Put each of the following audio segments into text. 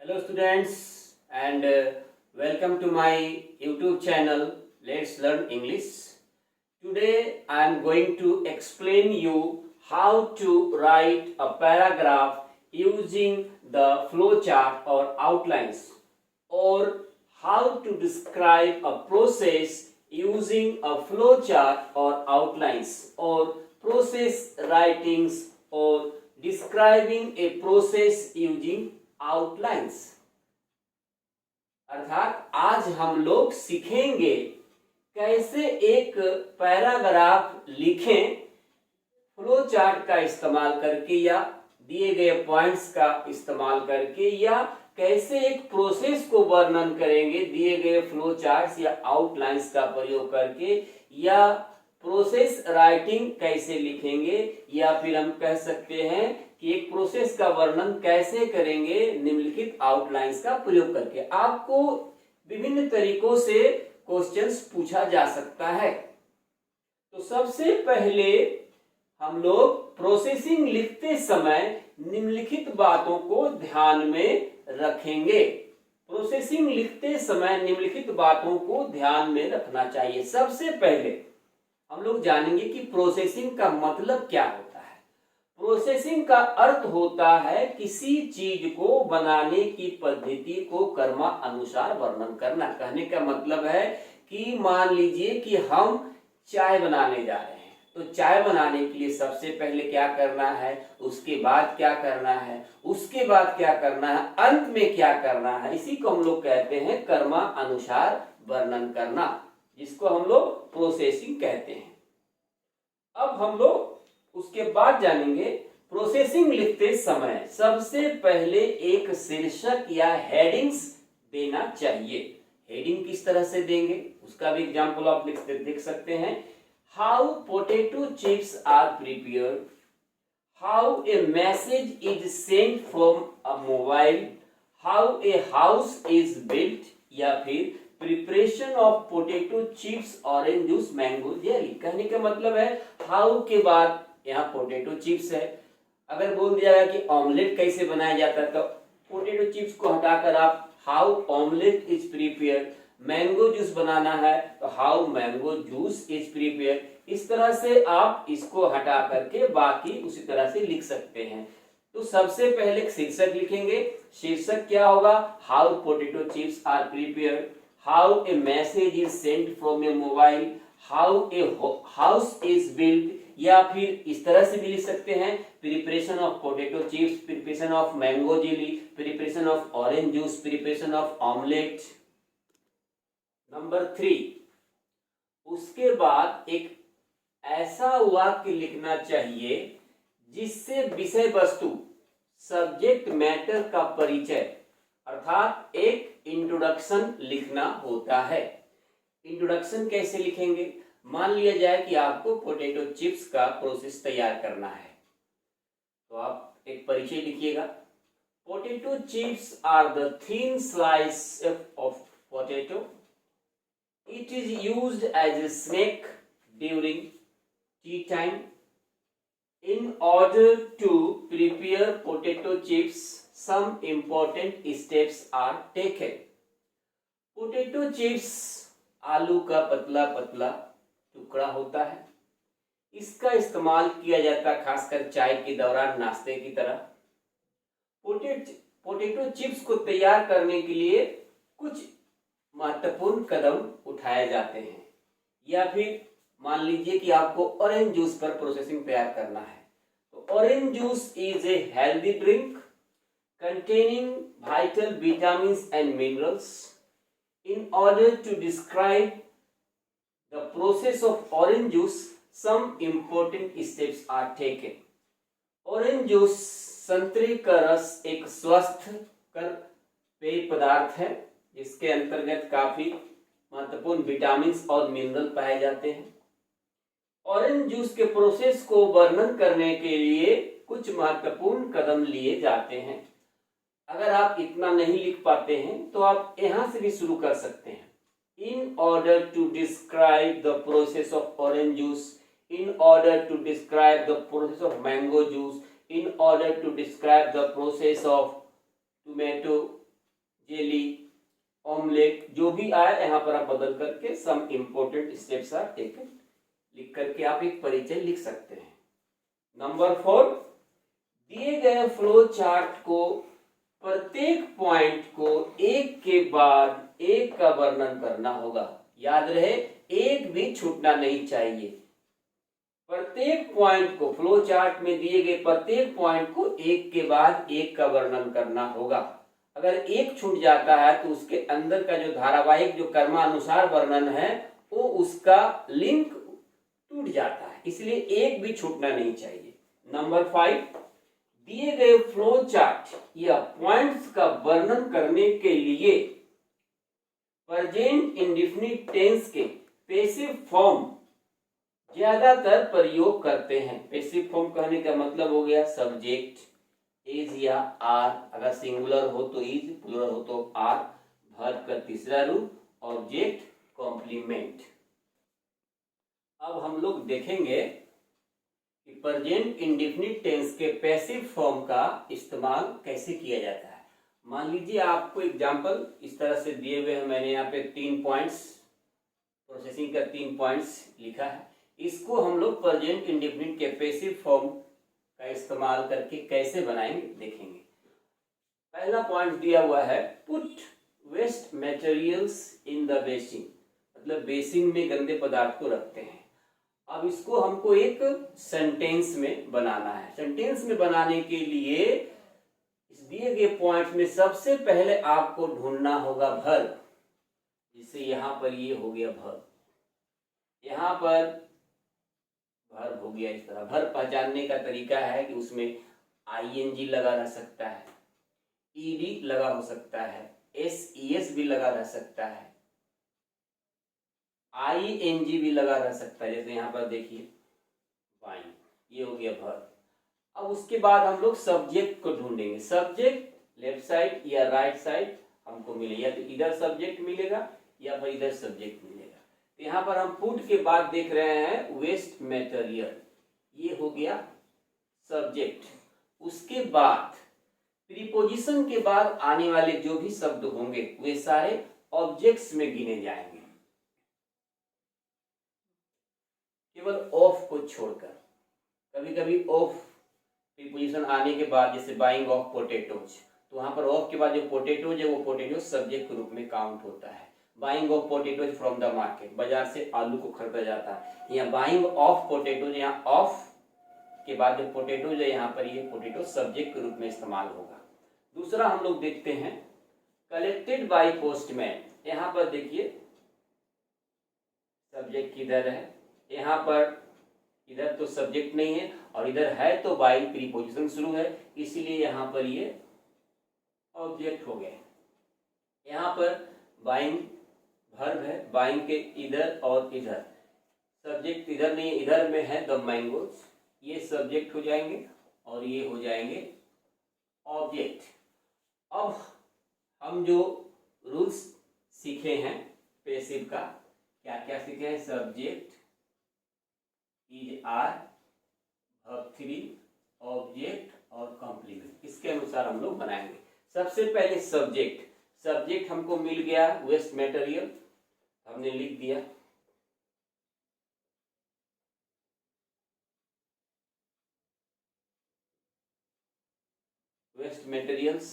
Hello students and welcome to my YouTube channel Let's Learn English. Today I am going to explain you how to write a paragraph using the flowchart or outlines, or how to describe a process using a flowchart or outlines, or process writings, or describing a process using outlines. अर्थात आज हम लोग सीखेंगे कैसे एक paragraph लिखें flow chart का इस्तेमाल करके या दिए गए पॉइंट्स का इस्तेमाल करके, या कैसे एक प्रोसेस को वर्णन करेंगे दिए गए फ्लो चार्ट्स या आउटलाइंस का प्रयोग करके, या प्रोसेस राइटिंग कैसे लिखेंगे, या फिर हम कह सकते हैं कि एक प्रोसेस का वर्णन कैसे करेंगे निम्नलिखित आउटलाइंस का प्रयोग करके। आपको विभिन्न तरीकों से क्वेश्चंस पूछा जा सकता है। तो सबसे पहले हम लोग प्रोसेसिंग लिखते समय निम्नलिखित बातों को ध्यान में रखेंगे। प्रोसेसिंग लिखते समय निम्नलिखित बातों को ध्यान में रखना चाहिए। सबसे पहले हम लोग जानेंगे कि प्रोसेसिंग का मतलब क्या होता है। प्रोसेसिंग का अर्थ होता है किसी चीज को बनाने की पद्धति को क्रमानुसार वर्णन करना। कहने का मतलब है कि मान लीजिए कि हम चाय बनाने जा रहे हैं, तो चाय बनाने के लिए सबसे पहले क्या करना है, उसके बाद क्या करना है, उसके बाद क्या करना है, अंत में क्या करना है, इसी को हम लोग कहते हैं क्रमानुसार वर्णन करना, जिसको हम लोग प्रोसेसिंग कहते हैं। अब हम लोग उसके बाद जानेंगे प्रोसेसिंग लिखते समय सबसे पहले एक शीर्षक या हेडिंग्स देना चाहिए। हेडिंग किस तरह से देंगे उसका भी एग्जांपल आप देख सकते हैं। How potato chips are prepared, how a message is sent from a mobile, how a house is built, या फिर preparation of potato chips, orange juice, mango jelly. कहने का मतलब है हाउ के बाद यहाँ पोटैटो चिप्स है। अगर बोल दिया गया कि ऑमलेट कैसे बनाया जाता है, तो पोटैटो चिप्स को हटाकर आप how omelette is prepared. Mango juice बनाना है तो how mango juice is prepared. इस तरह से आप इसको हटा करके बाकी उसी तरह से लिख सकते हैं। तो सबसे पहले शीर्षक लिखेंगे। शीर्षक क्या होगा, how potato chips are prepared, how a message is sent from a mobile, how a house is built, या फिर इस तरह से भी लिख सकते हैं preparation of potato chips, preparation of mango jelly, preparation of orange juice, preparation of omelette. Number 3, उसके बाद एक ऐसा वाक्य लिखना चाहिए जिससे विषय वस्तु, सब्जेक्ट मैटर का परिचय, अर्थात एक इंट्रोडक्शन लिखना होता है। इंट्रोडक्शन कैसे लिखेंगे, मान लिया जाए कि आपको पोटैटो चिप्स का प्रोसेस तैयार करना है, तो आप एक परिचय लिखिएगा। Potato chips are the thin slice of potato, it is used as a snack during tea time. In order to prepare potato chips, some important steps are taken. Potato chips आलू का पतला पतला टुकड़ा होता है। इसका इस्तेमाल किया जाता है खासकर चाय के दौरान नाश्ते की तरह। पोटैटो चिप्स को तैयार करने के लिए कुछ महत्वपूर्ण कदम उठाए जाते हैं। या फिर मान लीजिए कि आपको ऑरेंज जूस पर प्रोसेसिंग तैयार करना है, तो orange juice is a healthy drink containing vital vitamins and minerals. In order to describe the process of orange juice, some important steps are taken. Orange juice, संतरे का रस, एक स्वस्थकर पेय पदार्थ है जिसके अंतर्गत काफी महत्वपूर्ण विटामिन और मिनरल पाए जाते हैं। ऑरेंज जूस के प्रोसेस को वर्णन करने के लिए कुछ महत्वपूर्ण कदम लिए जाते हैं। अगर आप इतना नहीं लिख पाते हैं तो आप यहां से भी शुरू कर सकते हैं। In order to describe the process of orange juice, in order to describe the process of mango juice, in order to describe the process of tomato jelly, omelette, जो भी आए यहाँ पर आप बदल करके some important steps are taken लिख करके आप एक परिचय लिख सकते हैं। नंबर 4, दिए गए फ्लो चार्ट को प्रत्येक पॉइंट को एक के बाद एक का वर्णन करना होगा। याद रहे, एक भी छूटना नहीं चाहिए। प्रत्येक पॉइंट को, फ्लो चार्ट में दिए गए प्रत्येक पॉइंट को एक के बाद एक का वर्णन करना होगा। अगर एक छूट जाता है तो उसके अंदर का जो धारावाहिक, जो क्रमानुसार वर्णन है, वो उसका लिंक टूट जाता है, इसलिए एक भी छूटना नहीं चाहिए। नंबर 5, दिए गए फ्लो चार्ट या पॉइंट्स का वर्णन करने के लिए प्रेजेंट इंडेफिनिट टेंस के पैसिव फॉर्म ज्यादातर प्रयोग करते हैं। पैसिव फॉर्म कहने का मतलब हो गया सब्जेक्ट, इज या आर, अगर सिंगुलर हो तो इज, प्लुरल हो तो आर, वर्ब का तीसरा रूप, ऑब्जेक्ट, कॉम्प्लीमेंट। अब हम लोग देखेंगे कि प्रेजेंट इंडेफिनिट टेंस के पैसिव फॉर्म का इस्तेमाल कैसे किया जाता है। मान लीजिए आपको एग्जांपल इस तरह से दिए हुए हैं, मैंने यहाँ पे 3 पॉइंट्स, प्रोसेसिंग का 3 पॉइंट्स लिखा है। इसको हम लोग प्रेजेंट इंडेफिनिट के पैसिव फॉर्म का इस्तेमाल करके कैसे बनाएंगे देखेंगे। पहला पॉइंट दिया हुआ है, put waste materials in the basin, मतलब बेसिन में गंदे पदार्थ को रखते हैं। अब इसको हमको एक सेंटेंस में बनाना है। सेंटेंस में बनाने के लिए इस दिए गए पॉइंट में सबसे पहले आपको ढूंढना होगा वर्ब। जिससे यहां पर ये हो गया वर्ब, यहां पर वर्ब हो गया। इस तरह वर्ब पहचानने का तरीका है कि उसमें ing लगा रह सकता है, ed लगा हो सकता है, ses भी लगा रह सकता है, ing भी लगा रह सकता है। जैसे यहाँ पर देखिए बाइंग, ये हो गया वर्ब। अब उसके बाद हम लोग सब्जेक्ट को ढूंढेंगे। सब्जेक्ट लेफ्ट साइड या राइट साइड हमको मिलेगा, या तो इधर सब्जेक्ट मिलेगा या फिर इधर सब्जेक्ट मिलेगा। तो यहाँ पर हम पुट के बाद देख रहे हैं वेस्ट मटेरियल, ये हो गया सब्जेक्ट। उसके बाद प्रीपोजिशन के बाद आने वाले जो भी शब्द होंगे वे सारे ऑब्जेक्ट्स में गिने जाएंगे, केवल ऑफ को छोड़कर। कभी कभी ऑफ प्रीपोजिशन आने के बाद, जैसे बाइंग ऑफ पोटैटोज, तो वहां पर ऑफ के बाद जो पोटैटोज है वो पोटैटोज सब्जेक्ट के रूप में काउंट होता है। Buying of potatoes from the market, बाजार से आलू को खरीदा जाता है। यहाँ बाइंग ऑफ पोटैटोज, यहाँ ऑफ के बाद जो पोटैटोज है यहाँ पर ये पोटैटो सब्जेक्ट के रूप में इस्तेमाल होगा। दूसरा हम लोग देखते हैं कलेक्टेड बाय पोस्टमैन। यहाँ पर देखिए सब्जेक्ट किधर है, यहाँ पर इधर तो सब्जेक्ट नहीं है और इधर है तो बाय प्रीपोजिशन शुरू है, इसलिए यहाँ पर ये ऑब्जेक्ट हो गए। यहाँ पर बाइंग वर्ब है, बाइंग के इधर और इधर, सब्जेक्ट इधर नहीं है, इधर में है द मैंगोज, ये सब्जेक्ट हो जाएंगे और ये हो जाएंगे ऑब्जेक्ट। अब हम जो रूल्स सीखे हैं पैसिव का, क्या क्या सीखे हैं, subject, is are, verb 3, object और कॉम्प्लीमेंट, इसके अनुसार हम लोग बनाएंगे। सबसे पहले सब्जेक्ट, सब्जेक्ट हमको मिल गया वेस्ट मटेरियल, हमने लिख दिया। वेस्ट मटेरियल्स,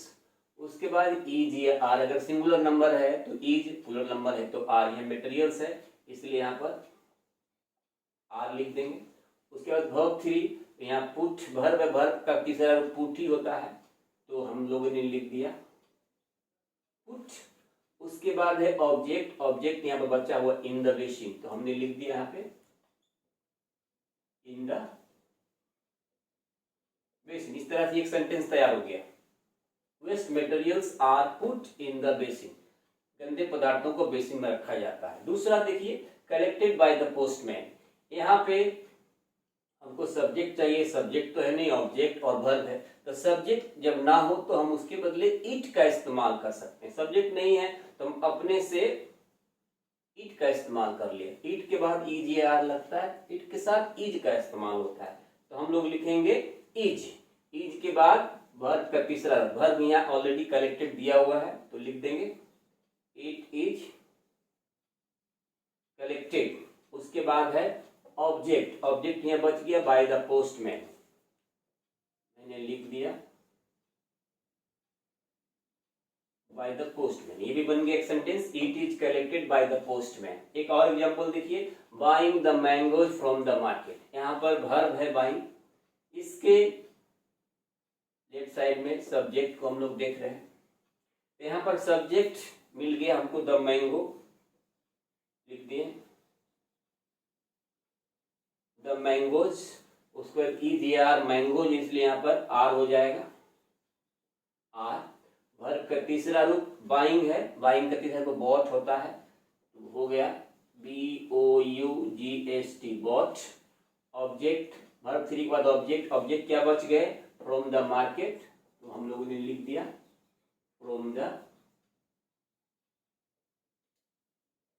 उसके बाद इज या आर, अगर सिंगुलर नंबर है तो इज, प्लुरल नंबर है तो आर। ये मटेरियल्स है इसलिए यहाँ पर आर लिख देंगे। उसके बाद वर्ब 3, यहाँ पुट वर्ब है, वर्ब का तीसरा पुट ही होता है तो हम लोगों ने लिख दिया पुट। उसके बाद है ऑब्जेक्ट, ऑब्जेक्ट यहाँ पर बचा हुआ इन द बेसिन, तो हमने लिख दिया यहाँ पे इन द बेसिन। इस तरह से एक सेंटेंस तैयार हो गया, waste materials are put in the basin, गंदे पदार्थों को बेसिन में रखा जाता है। दूसरा देखिए कलेक्टेड बाय द पोस्टमैन, यहाँ पे हमको सब्जेक्ट चाहिए, सब्जेक्ट तो है नहीं, ऑब्जेक्ट और वर्ब है, तो सब्जेक्ट जब ना हो तो हम उसके बदले इट का इस्तेमाल कर सकते हैं। सब्जेक्ट नहीं है तो हम अपने से इट का इस्तेमाल कर लिए, इट के बाद इज या आर लगता है, इट के साथ इज का इस्तेमाल होता है, तो हम लोग लिखेंगे इज, इज के बाद वर्ब का तीसरा रूप, वर्ब यहाँ ऑलरेडी कलेक्टेड दिया हुआ है तो लिख देंगे इट इज कलेक्टेड। उसके बाद है ऑब्जेक्ट, ऑब्जेक्ट यहाँ बच गया बाय द पोस्टमैन, मैंने लिख दिया बाय द पोस्टमैन, ये भी बन गया एक sentence, it is collected by the postman. एक और एग्जांपल देखिए, buying the mangoes from the market, यहाँ पर वर्ब है बाइंग, इसके लेफ्ट साइड में सब्जेक्ट को हम लोग देख रहे हैं, तो यहाँ पर सब्जेक्ट मिल गया हमको द मैंगो, लिख दिए द मैंगोज, उसको ER मैंगोज, इसलिए यहाँ पर R हो जाएगा, R। वर्ब का तीसरा रूप बाइंग है, बाइंग का तीसरा रूप बॉट होता है, तो हो गया BOUGST बॉट। ऑब्जेक्ट, वर्ब 3 के बाद ऑब्जेक्ट, ऑब्जेक्ट क्या बच गए, फ्रॉम द मार्केट, तो हम लोगों ने लिख दिया फ्रॉम द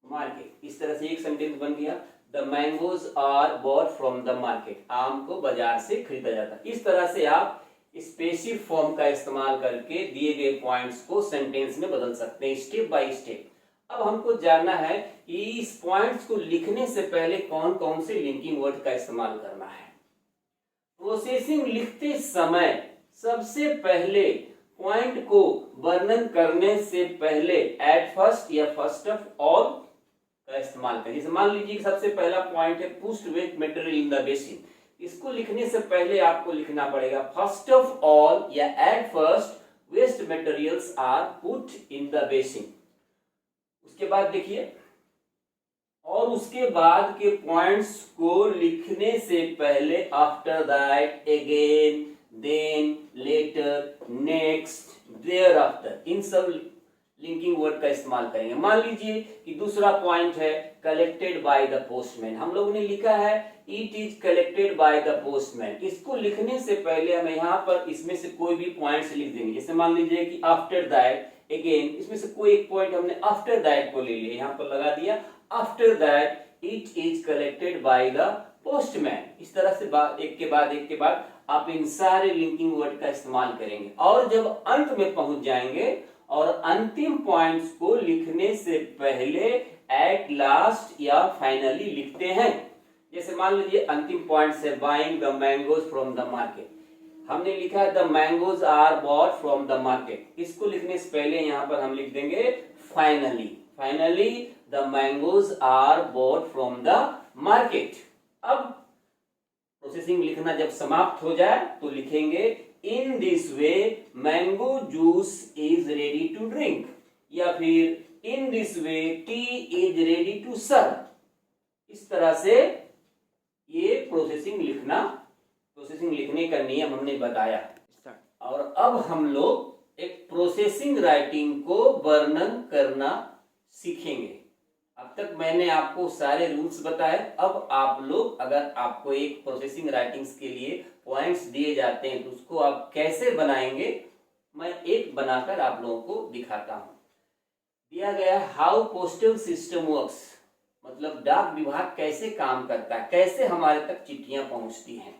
मार्केट। इस तरह से एक सेंटेंस बन गया, the mangoes are bought from the market, आम को बाजार से खरीदा जाता है। इस तरह से आप स्पेसिव फॉर्म का इस्तेमाल करके दिए गए पॉइंट्स को सेंटेंस में बदल सकते हैं स्टेप बाय स्टेप। अब हमको जानना है कि इस पॉइंट्स को लिखने से पहले कौन कौन से लिंकिंग वर्ड का इस्तेमाल करना है। प्रोसेसिंग लिखते समय सबसे पहले पॉइंट को वर्णन करने से पहले एट फर्स्ट या फर्स्ट ऑफ ऑल का इस्तेमाल करें। जैसे मान लीजिए सबसे पहला पॉइंट है pushed wet material in the basin, इसको लिखने से पहले आपको लिखना पड़ेगा फर्स्ट ऑफ ऑल या at first waste materials are put in the basin. उसके बाद देखिए, और उसके बाद के पॉइंट्स को लिखने से पहले after that, again, then, later, next, thereafter, इन सब लिंकिंग वर्ड का इस्तेमाल करेंगे। मान लीजिए कि दूसरा पॉइंट है कलेक्टेड बाय द पोस्टमैन, हम लोगों ने लिखा है it is collected by the postman, इसको लिखने से पहले हम यहाँ पर इसमें से कोई भी पॉइंट्स लिख देंगे। जैसे मान लीजिए कि आफ्टर दैट, अगेन, इसमें से कोई एक पॉइंट हमने आफ्टर दैट को ले लिया, यहाँ पर लगा दिया after that it is collected by the postman. इस तरह से एक के बाद आप इन सारे लिंकिंग वर्ड का इस्तेमाल करेंगे, और जब अंत में पहुंच जाएंगे और अंतिम पॉइंट्स को लिखने से पहले एट लास्ट या फाइनली लिखते हैं। जैसे मान लीजिए अंतिम पॉइंट है buying the mangoes from the market, हमने लिखा है the mangoes are bought from the market, इसको लिखने से पहले यहाँ पर हम लिख देंगे finally, finally the mangoes are bought from the market. अब प्रोसेसिंग लिखना जब समाप्त हो जाए तो लिखेंगे in this way mango juice is ready to drink, या फिर in this way tea is ready to serve. इस तरह से ये प्रोसेसिंग लिखने का नियम हमने बताया। और अब हम लोग एक प्रोसेसिंग राइटिंग को वर्णन करना सीखेंगे। अब तक मैंने आपको सारे रूल्स बताए, अब आप लोग, अगर आपको एक प्रोसेसिंग राइटिंग्स के लिए पॉइंट्स दिए जाते हैं तो उसको आप कैसे बनाएंगे, मैं एक बनाकर आप लोगों को दिखाता हूं। दिया गया हाउ पोस्टल सिस्टम वर्क्स, मतलब डाक विभाग कैसे काम करता है, कैसे हमारे तक चिट्ठियां पहुंचती हैं।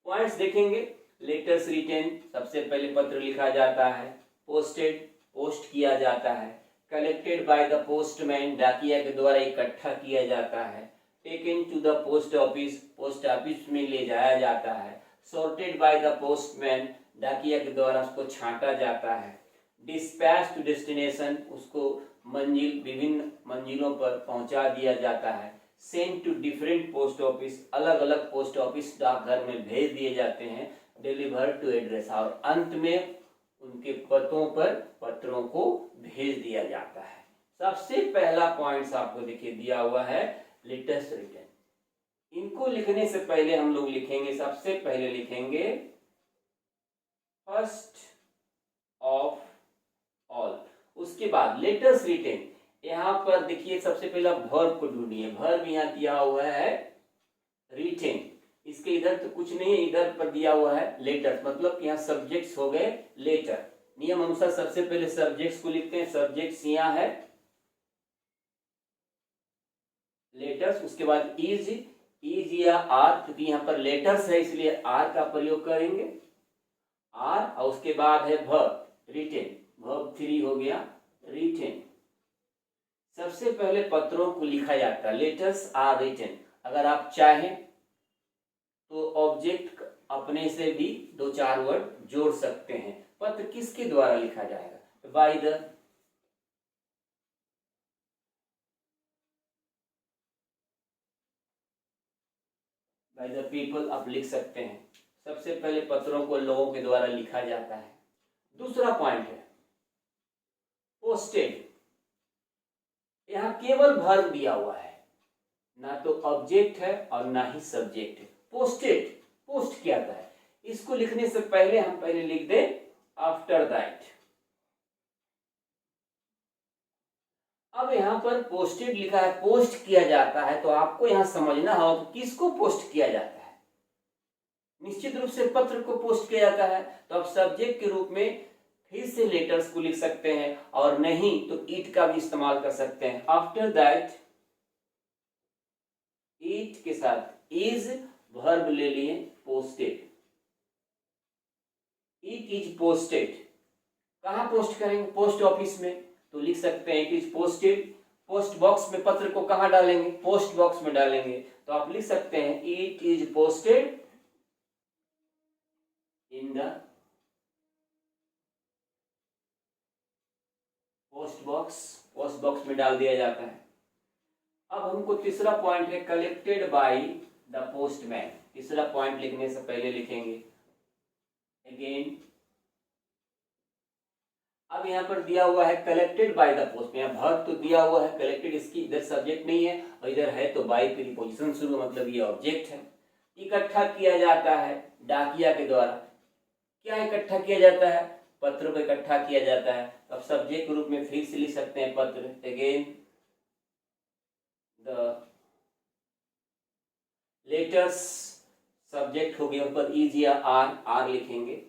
पॉइंट्स देखेंगे, लेटर्स रिटेन, सबसे पहले पत्र लिखा जाता है, पोस्टेड, पोस्ट किया जाता है, कलेक्टेड बाय द पोस्टमैन, डाकिया के द्वारा इकट्ठा किया जाता है, taken to the post office, post office में ले जाया जाता है, सॉर्टेड बाय द पोस्टमैन, डाकिया के द्वारा उसको छांटा जाता है, डिस्पैच टू डेस्टिनेशन, उसको विभिन्न मंजिलों पर पहुंचा दिया जाता है, send to different post office, अलग अलग पोस्ट ऑफिस डाकघर में भेज दिए जाते हैं, डिलीवर टू एड्रेस, और अंत में उनके पतों पर पत्रों को भेज दिया जाता है। सबसे पहला पॉइंट्स आपको देखिए दिया हुआ है लेटर्स रिटन। इनको लिखने से पहले हम लोग लिखेंगे, सबसे पहले लिखेंगे फर्स्ट ऑफ ऑल, उसके बाद लेटर्स रिटन। यहाँ पर देखिए सबसे पहला वर्ब को ढूंढिए, वर्ब यहाँ दिया हुआ है रिटेन, इसके इधर तो कुछ नहीं है, इधर पर दिया हुआ है लेटर्स, मतलब यहाँ सब्जेक्ट्स हो गए लेटर। नियम अनुसार सबसे पहले सब्जेक्ट्स को लिखते हैं, सब्जेक्ट्स यहाँ है लेटर्स, उसके बाद इज या आर, क्योंकि यहाँ पर लेटर्स है इसलिए आर का प्रयोग करेंगे, आर और उसके बाद है वर्ब, रिटेन, वर्ब 3 हो गया रिटेन। सबसे पहले पत्रों को लिखा जाता है, लेटर्स आर रिटेन। अगर आप चाहें तो ऑब्जेक्ट अपने से भी 2-4 वर्ड जोड़ सकते हैं। पत्र किसके द्वारा लिखा जाएगा? बाय द पीपल आप लिख सकते हैं। सबसे पहले पत्रों को लोगों के द्वारा लिखा जाता है। दूसरा पॉइंट है पोस्टेड। यहां केवल वर्ब दिया हुआ है, ना तो ऑब्जेक्ट है और ना ही सब्जेक्ट है। पोस्टेड, पोस्ट क्या आता है? इसको लिखने से पहले हम पहले लिख दें आफ्टर दैट। अब यहां पर पोस्टेड लिखा है, पोस्ट किया जाता है, तो आपको यहां समझना हो कि किसको पोस्ट किया जाता है। निश्चित रूप से पत्र को पोस्ट किया जाता है, तो आप सब्जेक्ट के रूप में फिर से लेटर्स को लिख सकते हैं, और नहीं तो इट का भी इस्तेमाल कर सकते हैं। आफ्टर दैट इट के साथ इज वर्ब ले लिए पोस्टेड। It is posted. कहां पोस्ट करेंगे? पोस्ट ऑफिस में, तो लिख सकते हैं it is posted. Post box में पत्र को कहां डालेंगे? पोस्ट बॉक्स में डालेंगे, तो आप लिख सकते हैं it is posted in the post box. Post box में डाल दिया जाता है। अब हमको तीसरा पॉइंट है कलेक्टेड बाय द पोस्टमैन। तीसरा पॉइंट लिखने से पहले लिखेंगे अगेन। अब यहाँ पर दिया हुआ है collected by the postman. Verb तो दिया हुआ है कलेक्टेड, इसकी इधर सब्जेक्ट नहीं है और इधर है तो बाय प्रीपोजिशन शुरू, मतलब ये ऑब्जेक्ट है। इकट्ठा किया जाता है डाकिया के द्वारा। क्या इकट्ठा किया जाता है? पत्र को इकट्ठा किया जाता है। अब सब्जेक्ट के रूप में फिर से लिख सकते हैं पत्र, अगेन द लेटर्स। सब्जेक्ट हो गया ऊपर इज या आर, आर लिखेंगे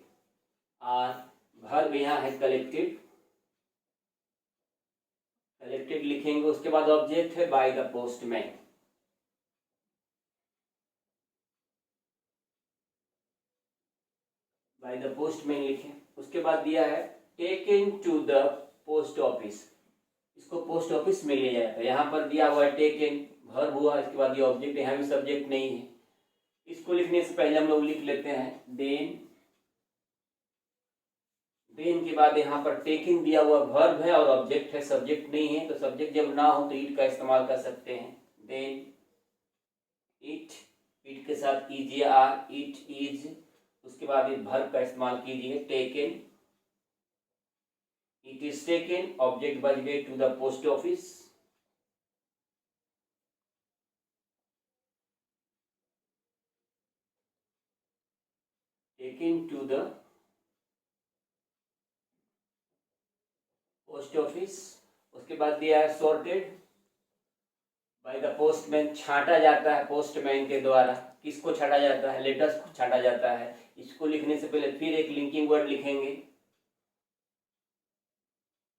आर। वर्ब यहाँ है कलेक्टेड, कलेक्टेड लिखेंगे। उसके बाद ऑब्जेक्ट है by the postman. By the postman लिखें। उसके बाद दिया है taken to the post office. इसको पोस्ट ऑफिस में ले जाएगा। यहाँ पर दिया हुआ है टेकन, वर्ब हुआ, इसके बाद ये ऑब्जेक्ट, यहाँ भी सब्जेक्ट नहीं है। इसको लिखने से पहले हम लोग लिख लेते हैं देन। देन के बाद यहाँ पर टेकन दिया हुआ वर्ब है और ऑब्जेक्ट है, सब्जेक्ट नहीं है, तो सब्जेक्ट जब ना हो तो इट का इस्तेमाल कर सकते हैं। देन इट, इट के साथ इज या आर, इट इज। उसके बाद इस वर्ब का इस्तेमाल कीजिए taken. It is taken, object बच गए to the post office. Taken to the post office. उसके बाद दिया है सॉर्टेड बाय द पोस्टमैन। छांटा जाता है पोस्टमैन के द्वारा। किसको छांटा जाता है? लेटर्स को छांटा जाता है। इसको लिखने से पहले फिर एक लिंकिंग वर्ड लिखेंगे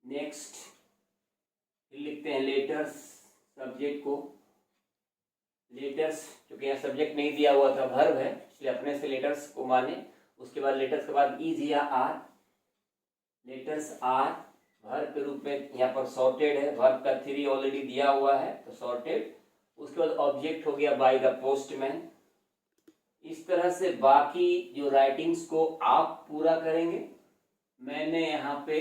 नेक्स्ट। फिर लिखते हैं लेटर्स, सब्जेक्ट को लेटर्स, क्योंकि यहाँ सब्जेक्ट नहीं दिया हुआ था, वर्ब है, इसलिए अपने से लेटर्स को माने। उसके बाद लेटर्स के बाद इज या आर, लेटर्स आर वर्ब के रूप में यहाँ पर सॉर्टेड है। वर्ब का 3 ऑलरेडी दिया हुआ है तो सॉर्टेड। उसके बाद ऑब्जेक्ट हो गया बाय द पोस्टमैन। इस तरह से बाकी जो राइटिंग्स को आप पूरा करेंगे। मैंने यहाँ पे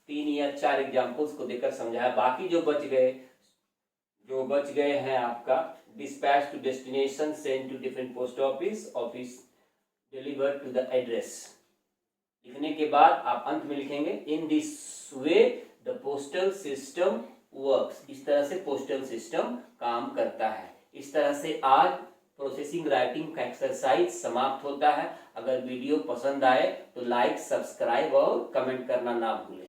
3 या 4 एग्जाम्पल्स को देकर समझाया। बाकी जो बच गए हैं आपका dispatch to destination, send to different post office, office deliver to the address. लिखने के बाद आप अंत में लिखेंगे in this way the postal system works. इस तरह से पोस्टल सिस्टम काम करता है। इस तरह से आज प्रोसेसिंग राइटिंग का एक्सरसाइज समाप्त होता है। अगर वीडियो पसंद आए तो लाइक, सब्सक्राइब और कमेंट करना ना भूलें।